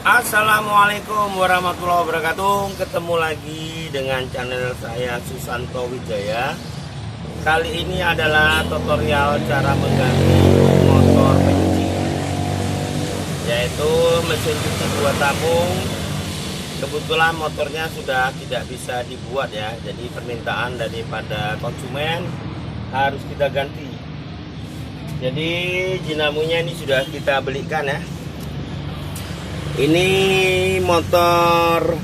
Assalamualaikum warahmatullahi wabarakatuh. Ketemu lagi dengan channel saya Susanto Wijaya. Kali ini adalah tutorial cara mengganti motor pencuci, yaitu mesin cuci 2 tabung. Kebetulan motornya sudah tidak bisa dibuat ya, jadi permintaan daripada konsumen harus kita ganti. Jadi dinamonya ini sudah kita belikan ya. Ini motor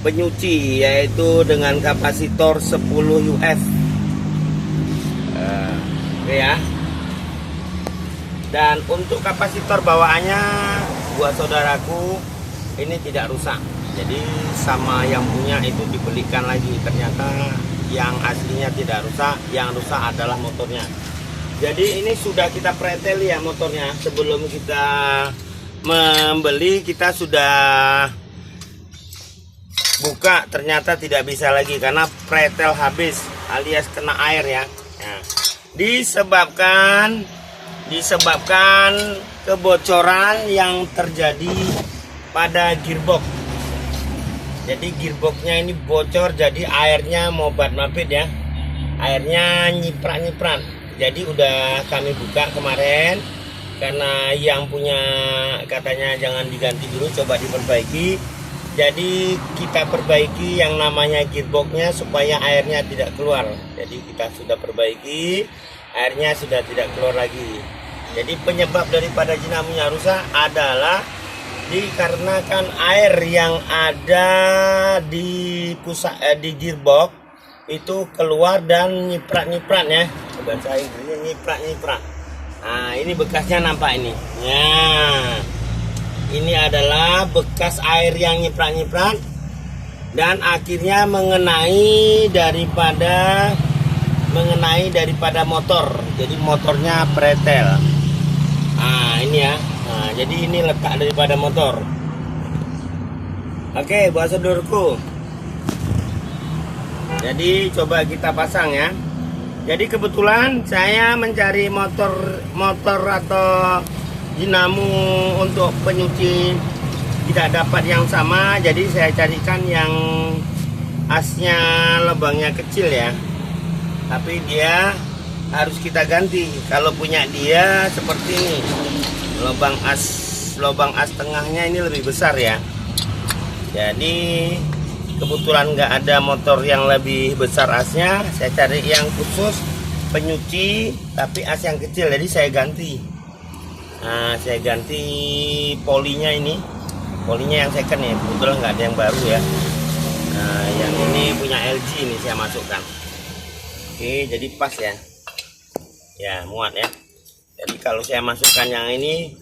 penyuci yaitu dengan kapasitor 10 UF. Oke ya. Dan untuk kapasitor bawaannya buat saudaraku ini tidak rusak. Jadi sama yang punya itu dibelikan lagi. Ternyata yang aslinya tidak rusak, yang rusak adalah motornya. Jadi ini sudah kita pretel ya motornya. Sebelum kita membeli kita sudah buka, ternyata tidak bisa lagi karena pretel habis alias kena air ya. Nah, disebabkan kebocoran yang terjadi pada gearbox. Jadi gearboxnya ini bocor, jadi airnya mobat-mabit ya, airnya nyiprat-nyiprat. Jadi udah kami buka kemarin karena yang punya katanya jangan diganti dulu, coba diperbaiki. Jadi kita perbaiki yang namanya gearboxnya supaya airnya tidak keluar. Jadi kita sudah perbaiki, airnya sudah tidak keluar lagi. Jadi penyebab daripada dinamonya rusak adalah dikarenakan air yang ada di pusat di gearbox itu keluar dan nyiprat-nyiprat ya. Bahasa Inggrisnya nyiprat-nyiprat. Nah, ini bekasnya nampak ini. Nah, ini adalah bekas air yang nyiprat-nyiprat dan akhirnya mengenai daripada motor. Jadi motornya pretel. Nah, ini ya. Nah, jadi ini letak daripada motor. Oke, buat saudaraku. Jadi coba kita pasang ya. Jadi kebetulan saya mencari motor atau dinamo untuk penyuci tidak dapat yang sama, jadi saya carikan yang asnya lubangnya kecil ya. Tapi dia harus kita ganti. Kalau punya dia seperti ini, lubang as tengahnya ini lebih besar ya. Jadi kebetulan nggak ada motor yang lebih besar asnya, saya cari yang khusus penyuci tapi as yang kecil, jadi saya ganti. Nah, saya ganti polinya ini, polinya yang second ya, kebetulan nggak ada yang baru ya. Nah, yang ini punya LG ini saya masukkan. Oke, jadi pas ya, ya muat ya. Jadi kalau saya masukkan yang ini,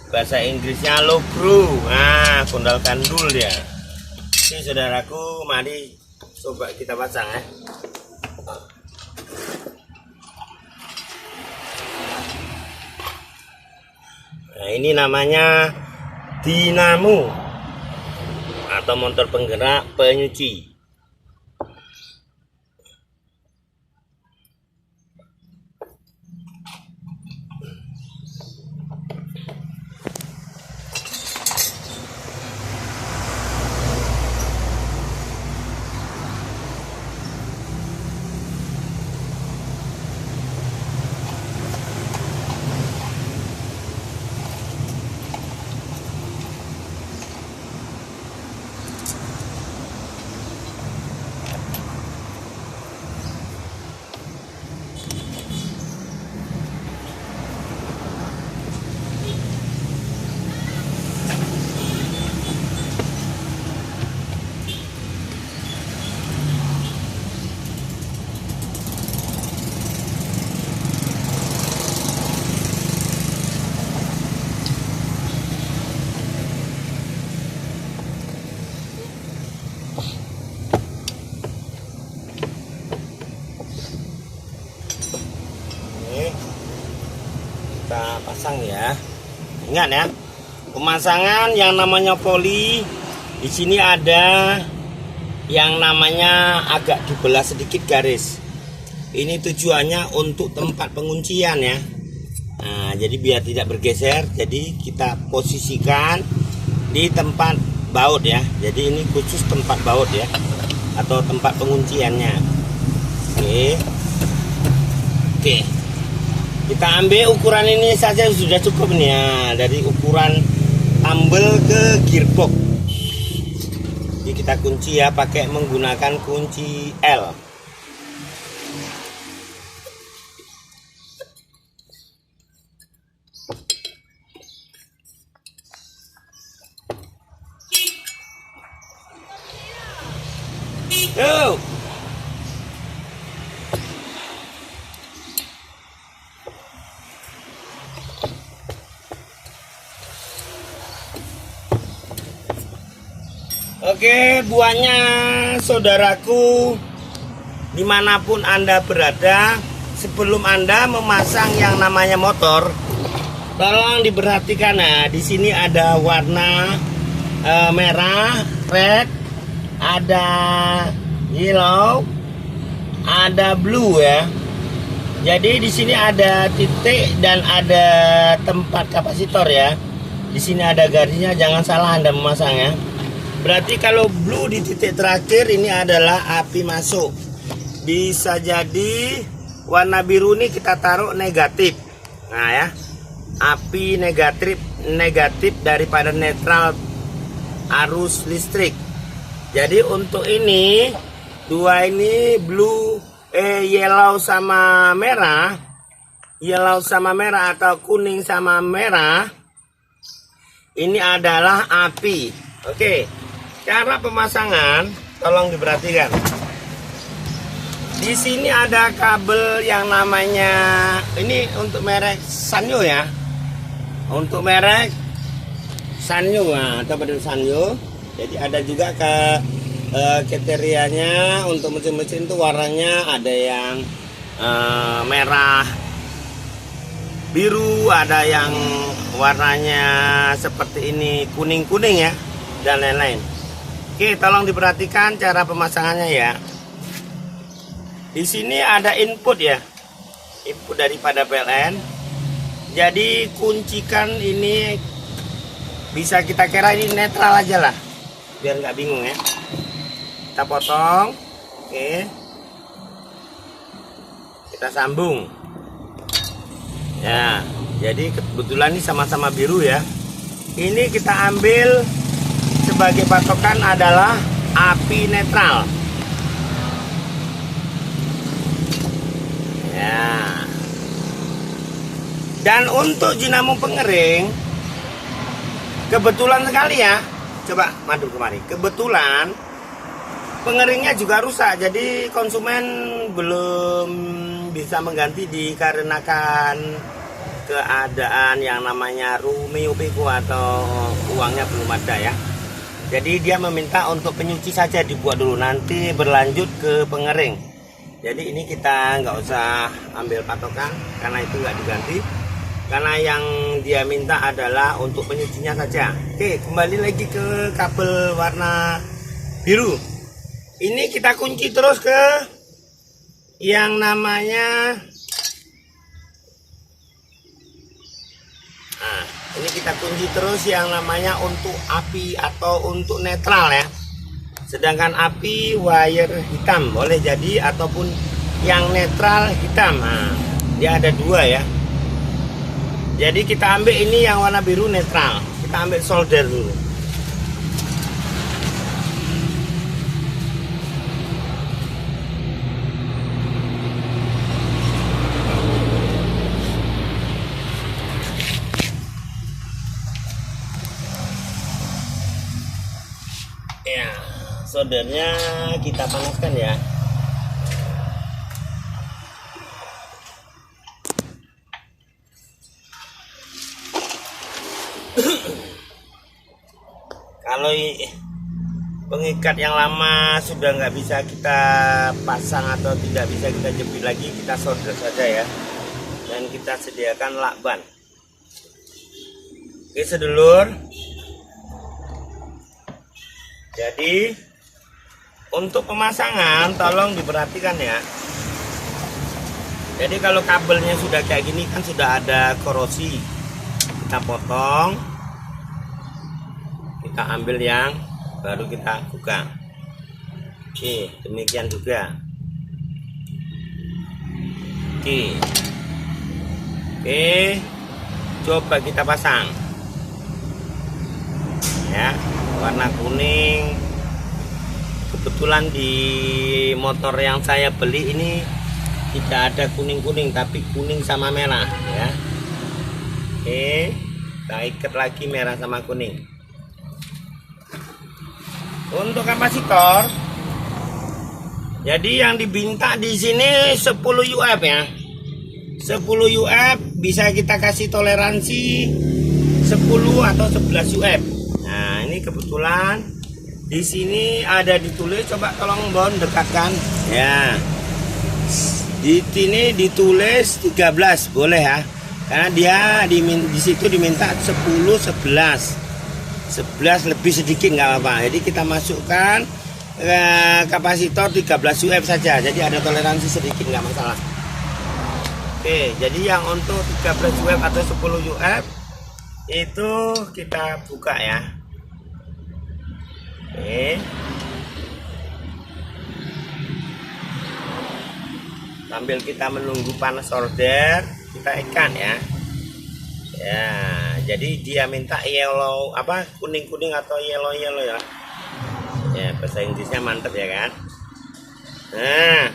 bahasa Inggrisnya low bro, nah kondal kandul dia. Oke saudaraku, mari coba kita pasang ya. Nah, ini namanya dinamo atau motor penggerak penyuci. Kita pasang ya. Ingat ya, pemasangan yang namanya poli di sini ada yang namanya agak dibelah sedikit garis. Ini tujuannya untuk tempat penguncian ya. Nah, jadi biar tidak bergeser, jadi kita posisikan di tempat baut ya. Jadi ini khusus tempat baut ya, atau tempat pengunciannya. Oke, kita ambil ukuran ini saja sudah cukup nih ya, dari ukuran tumble ke gearbox. Jadi kita kunci ya pakai menggunakan kunci L. Yo. Oke, buahnya saudaraku, dimanapun Anda berada, sebelum Anda memasang yang namanya motor, tolong diperhatikan. Nah, di sini ada warna merah, red, ada yellow, ada blue ya. Jadi di sini ada titik dan ada tempat kapasitor ya. Di sini ada garisnya, jangan salah Anda memasang ya. Berarti kalau blue di titik terakhir ini adalah api masuk. Bisa jadi warna biru ini kita taruh negatif. Nah ya, api negatif daripada netral arus listrik. Jadi untuk ini dua ini yellow sama merah, atau kuning sama merah, ini adalah api. Oke, cara pemasangan tolong diperhatikan. Di sini ada kabel yang namanya, ini untuk merek Sanyo ya, untuk merek Sanyo atau model Sanyo. Jadi ada juga kriterianya untuk mesin-mesin itu warnanya ada yang merah, biru, ada yang warnanya seperti ini kuning-kuning ya, dan lain-lain. Oke, tolong diperhatikan cara pemasangannya ya. Di sini ada input ya, input daripada PLN. Jadi kuncikan ini, bisa kita kira ini netral aja lah, biar nggak bingung ya. Kita potong, oke, kita sambung ya. Jadi kebetulan ini sama-sama biru ya. Ini kita ambil sebagai patokan adalah api netral ya. Dan untuk dinamo pengering, kebetulan sekali ya, coba madu kemari, kebetulan pengeringnya juga rusak, jadi konsumen belum bisa mengganti dikarenakan keadaan yang namanya Rumio Peko atau uangnya belum ada ya. Jadi dia meminta untuk penyuci saja dibuat dulu, nanti berlanjut ke pengering. Jadi ini kita nggak usah ambil patokan karena itu nggak diganti, karena yang dia minta adalah untuk penyucinya saja. Oke, kembali lagi ke kabel warna biru. Ini kita kunci terus ke yang namanya, nah ini kita kunci terus yang namanya untuk api atau untuk netral ya. Sedangkan api wire hitam boleh jadi, ataupun yang netral hitam. Nah, dia ada dua ya. Jadi kita ambil ini yang warna biru netral, kita ambil solder dulu. Ya, soldernya kita panaskan ya. Kalau pengikat yang lama sudah nggak bisa kita pasang atau tidak bisa kita jepit lagi, kita solder saja ya. Dan kita sediakan lakban. Oke sedulur, jadi untuk pemasangan tolong diperhatikan ya. Jadi kalau kabelnya sudah kayak gini kan sudah ada korosi, kita potong. kita ambil yang baru kita buka. Oke, demikian juga. Oke, coba kita pasang ya, warna kuning. Kebetulan di motor yang saya beli ini tidak ada kuning-kuning, tapi kuning sama merah ya. Oke, kita ikat lagi merah sama kuning. Untuk kapasitor, jadi yang diminta di sini 10 UF ya. 10 UF bisa kita kasih toleransi 10 atau 11 UF. Nah, ini kebetulan di sini ada ditulis, coba tolong Bon dekatkan ya. Di sini ditulis 13 boleh ya. Karena dia di situ diminta 10 11 lebih sedikit nggak apa-apa. Jadi kita masukkan kapasitor 13 UF saja. Jadi ada toleransi sedikit nggak masalah. Oke, jadi yang untuk 13 UF atau 10 UF itu kita buka ya. Oke. Sambil kita menunggu panas solder, kita ikan ya. Ya, jadi dia minta yellow apa kuning-kuning atau yellow ya. Ya, bahasa Inggrisnya mantap ya kan. Nah,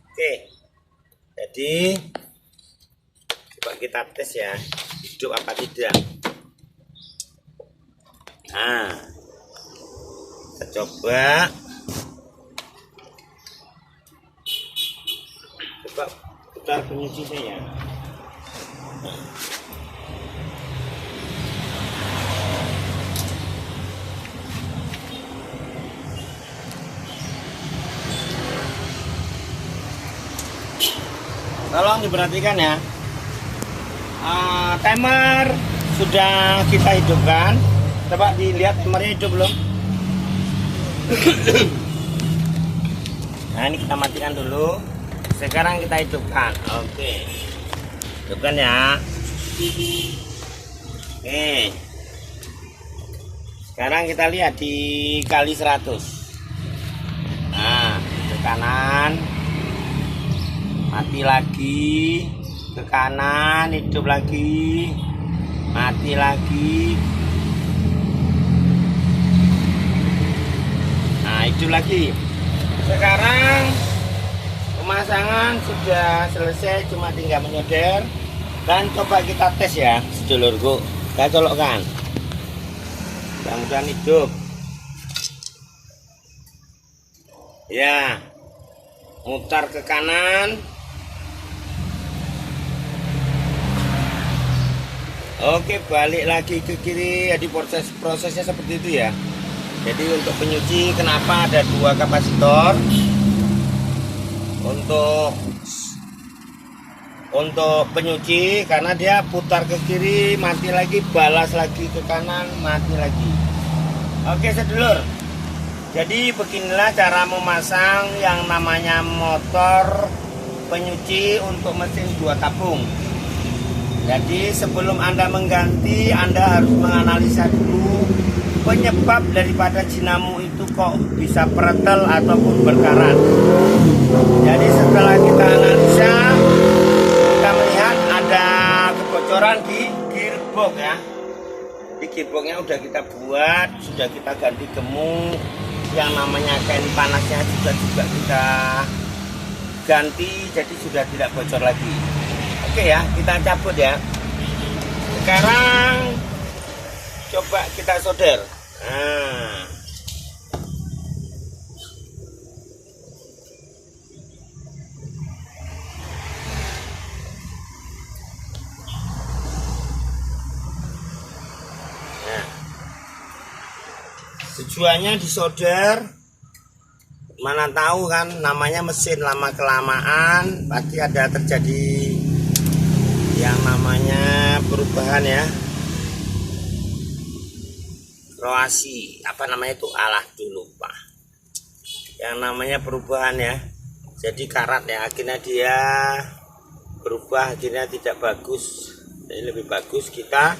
oke. Jadi coba kita tes ya, hidup apa tidak. Nah, kita coba putar penyucinya ya. Tolong diperhatikan ya. Timer sudah kita hidupkan. Coba dilihat timernya hidup belum? Nah, ini kita matikan dulu. Sekarang kita hidupkan. Oke. Hidupkan ya. Oke. Sekarang kita lihat dikali 100. Nah, ke kanan. Mati lagi, ke kanan, hidup lagi, mati lagi. Nah, hidup lagi. Sekarang pemasangan sudah selesai, cuma tinggal menyodor. Dan coba kita tes ya, sedulurku. Kita colokkan. Mudah-mudahan hidup. Ya, mutar ke kanan. Oke, balik lagi ke kiri. Jadi prosesnya seperti itu ya. Jadi untuk penyuci kenapa ada 2 kapasitor? Untuk penyuci karena dia putar ke kiri, mati lagi, balas lagi ke kanan, mati lagi. Oke sedulur. Jadi beginilah cara memasang yang namanya motor penyuci untuk mesin 2 tabung. Jadi sebelum Anda mengganti, Anda harus menganalisa dulu penyebab daripada jinamu itu kok bisa pretel ataupun berkarat. Jadi setelah kita analisa, kita melihat ada kebocoran di gearbox ya. Di gearboxnya udah kita buat, sudah kita ganti gemuk, yang namanya kain panasnya juga kita ganti, jadi sudah tidak bocor lagi. Oke ya, kita cabut ya. Sekarang coba kita solder. Nah, tujuannya disolder, mana tahu kan namanya mesin lama kelamaan pasti ada terjadi yang namanya perubahan ya, roasi apa namanya itu, alah dulu pak, yang namanya perubahan ya, jadi karat ya, akhirnya dia berubah, akhirnya tidak bagus. Jadi lebih bagus kita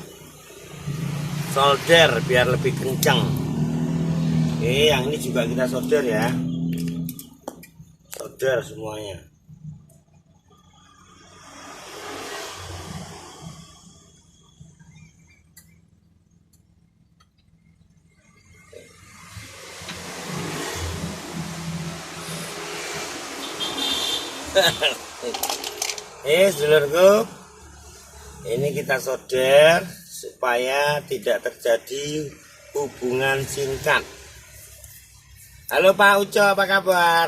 solder biar lebih kencang. Oke, yang ini juga kita solder ya, solder semuanya. Sedulurku, ini kita solder supaya tidak terjadi hubungan singkat. Halo Pak Uco, apa kabar?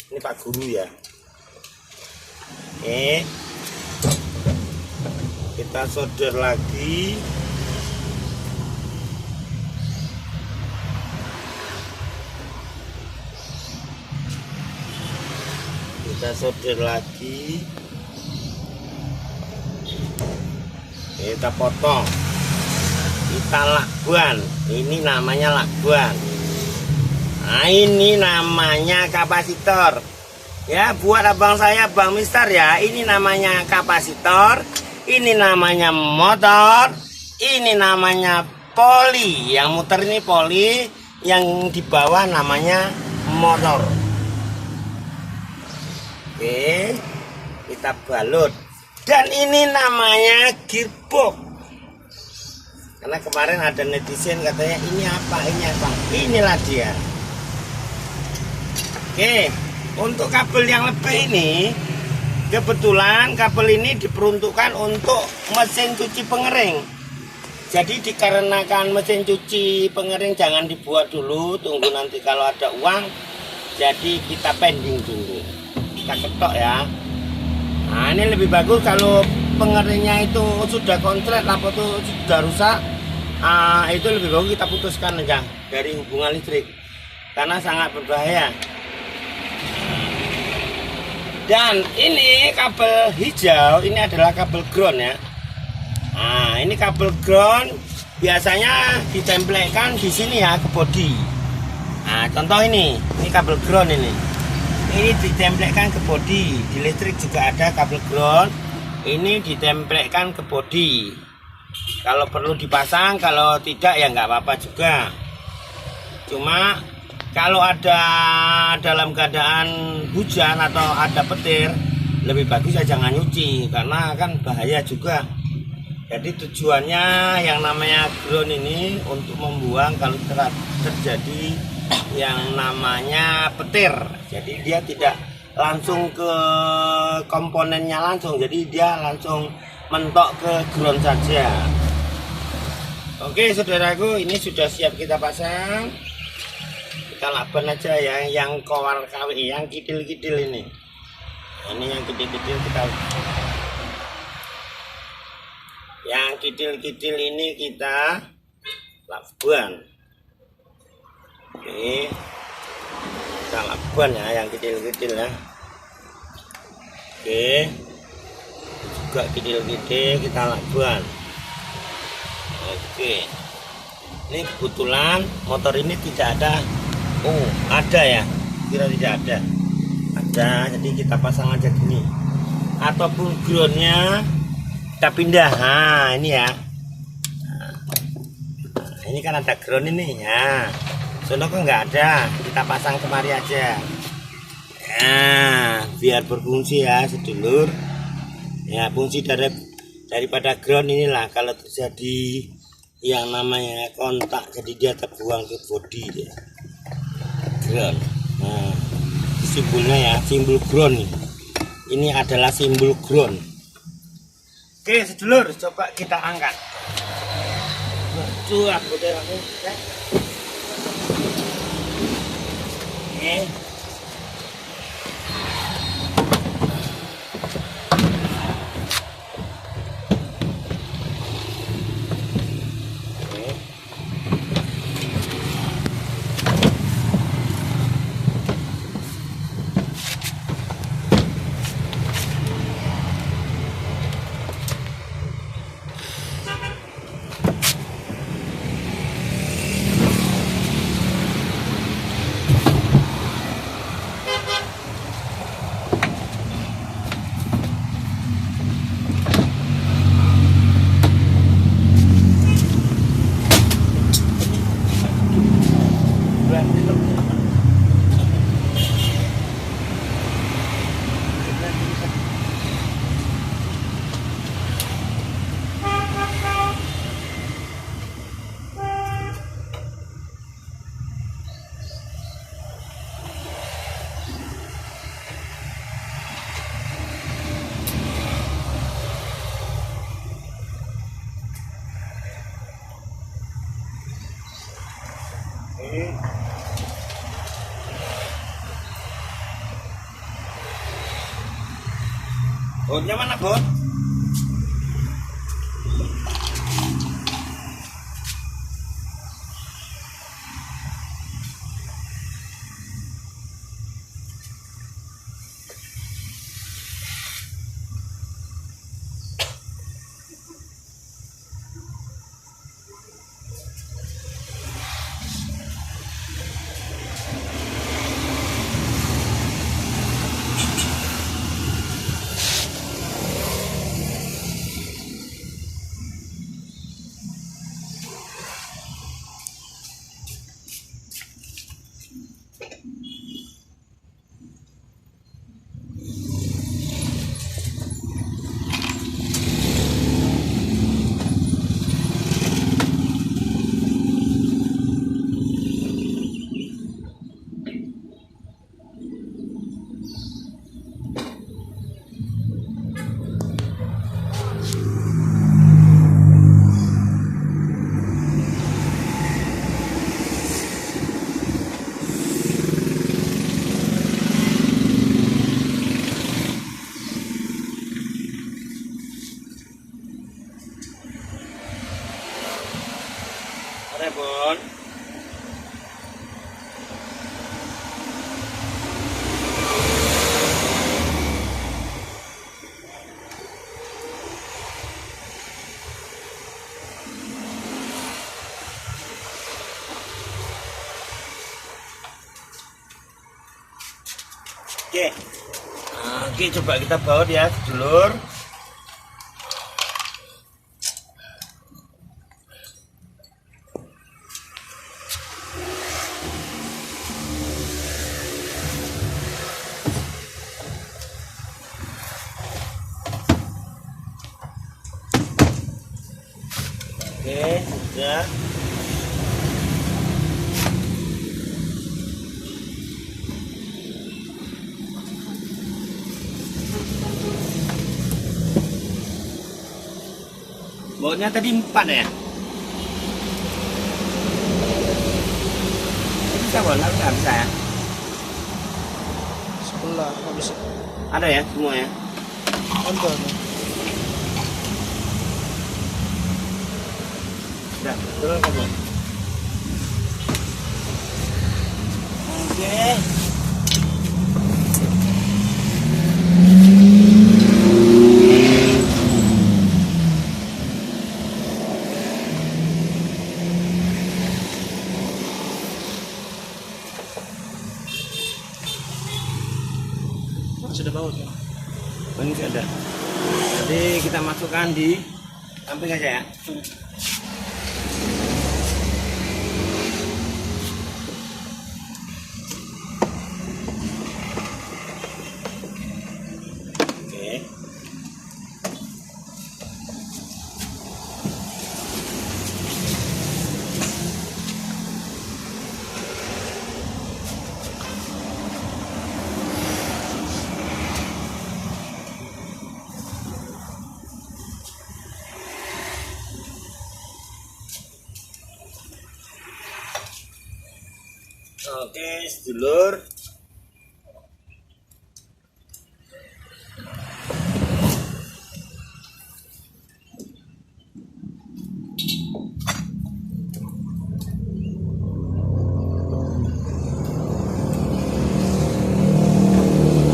Ini Pak Guru ya. Kita solder lagi. Kita solder lagi. Kita potong, kita lakban. Ini namanya lakban. Nah, ini namanya kapasitor ya, buat abang saya Bang Mister ya. Ini namanya kapasitor, ini namanya motor, ini namanya poli. Yang muter ini poli, yang di bawah namanya motor. Oke, kita balut. Dan ini namanya gearbox. Karena kemarin ada netizen katanya ini apa, ini apa. Inilah dia. Oke, untuk kabel yang lebih ini, kebetulan kabel ini diperuntukkan untuk mesin cuci pengering. Jadi dikarenakan mesin cuci pengering jangan dibuat dulu, tunggu nanti kalau ada uang. Jadi kita pending dulu, kita ketok ya. Nah, ini lebih bagus kalau pengeringnya itu sudah konslet atau sudah rusak. Itu lebih bagus kita putuskan aja dari hubungan listrik karena sangat berbahaya. Dan ini kabel hijau, ini adalah kabel ground ya. Nah, ini kabel ground biasanya ditempelkan di sini ya, ke bodi. Nah, contoh ini kabel ground ini. Ini ditempelkan ke bodi. Di listrik juga ada kabel ground. Ini ditempelkan ke bodi. Kalau perlu dipasang, kalau tidak ya nggak apa-apa juga. Cuma kalau ada dalam keadaan hujan atau ada petir, lebih bagus ya jangan nyuci karena kan bahaya juga. Jadi tujuannya yang namanya ground ini untuk membuang kalau terjadi yang namanya petir. Jadi dia tidak langsung ke komponennya langsung, jadi dia langsung mentok ke ground saja. Oke saudaraku, ini sudah siap kita pasang. Kita lakban aja ya, yang kowar KWI, yang kidil-kidil ini. Ini yang kidil-kidil kita. Yang kidil-kidil ini kita lakban. Oke, kita lakban ya, yang kidil-kidil ya. Oke, juga kidil-kidil kita lakban. Oke, ini kebetulan motor ini tidak ada. Oh, ada ya, kira tidak ada. Ada, jadi kita pasang aja gini. Ataupun groundnya kita pindah. Nah, ini ya. Nah, ini kan ada ground ini ya. Sono kok nggak ada, kita pasang kemari aja. Nah, biar berfungsi ya sedulur. Ya, fungsi daripada ground inilah kalau terjadi yang namanya kontak, jadi dia terbuang ke bodi dia. Ground. Nah, simbolnya ya, simbol ground. Ini adalah simbol ground. Oke sedulur, coba kita angkat. Cuak udah aku ya. Oke. Oke. Botnya mana, Bot? Bon. Oke, coba kita baut ya, sedulur. Oke, sudah. Bautnya tadi 4 ya? Bisa boleh, nggak bisa ya? Sebelah, nggak bisa. Ada ya semua ya? Ada. Udah, turun kamu. Oke. Sudah baut ya? Oh, ini ada. Jadi kita masukkan di samping aja ya. Oke. Oke, sedulur.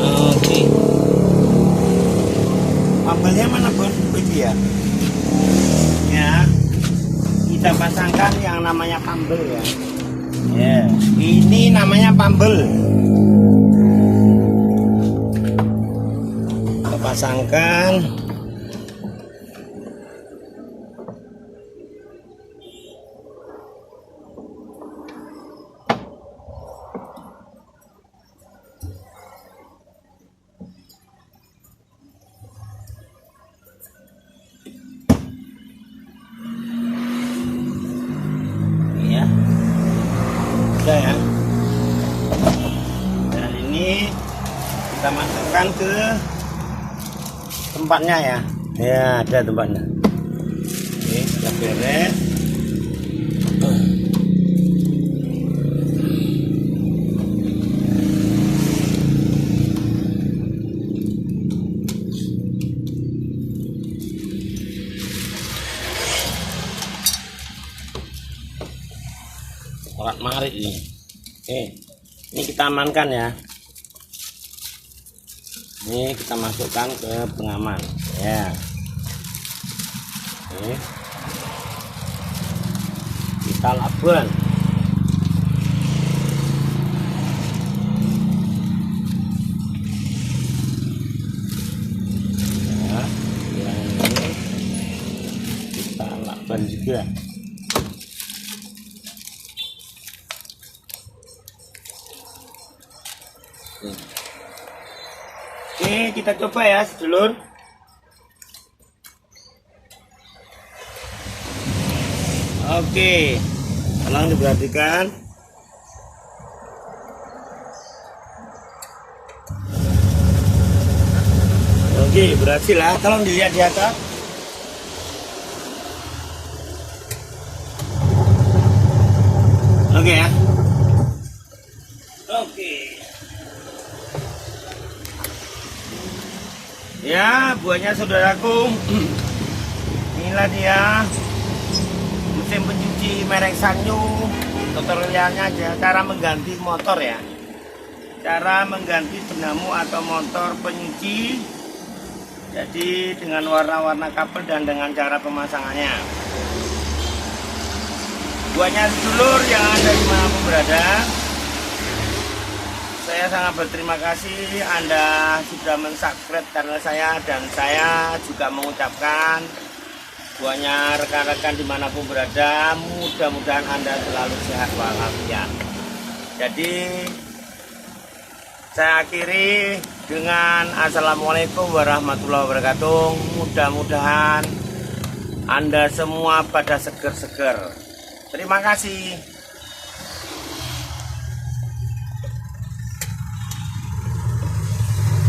Oke. Pambelnya mana, Bun? Ini ya. Ya. Kita pasangkan yang namanya pambel ya. Ya, ini namanya pambel. Kita pasangkan. Ya. Udah ya. Dan ini kita masukkan ke tempatnya ya. Ya, ada tempatnya. Oke, kita beres. Orat marit ini. Ini kita amankan ya. Ini kita masukkan ke pengaman ya. Kita labuan. Ya, yang ini kita labuan juga. Oke, kita coba ya sedulur. Oke, tolong diperhatikan. Oke, berhasil lah. Tolong dilihat di atas. Oke ya. Oke. Ya, buahnya saudaraku. Inilah dia mesin pencuci merek Sanyo. Tutorialnya aja cara mengganti motor ya. Cara mengganti dinamo atau motor penyuci. Jadi dengan warna-warna kabel dan dengan cara pemasangannya. Buahnya sedulur yang ada dimanapun berada. Saya sangat berterima kasih Anda sudah mensubscribe channel saya, dan saya juga mengucapkan buahnya rekan-rekan dimanapun berada, mudah-mudahan Anda selalu sehat walafiat. Jadi saya akhiri dengan Assalamualaikum warahmatullahi wabarakatuh. Mudah-mudahan Anda semua pada seger-seger. Terima kasih.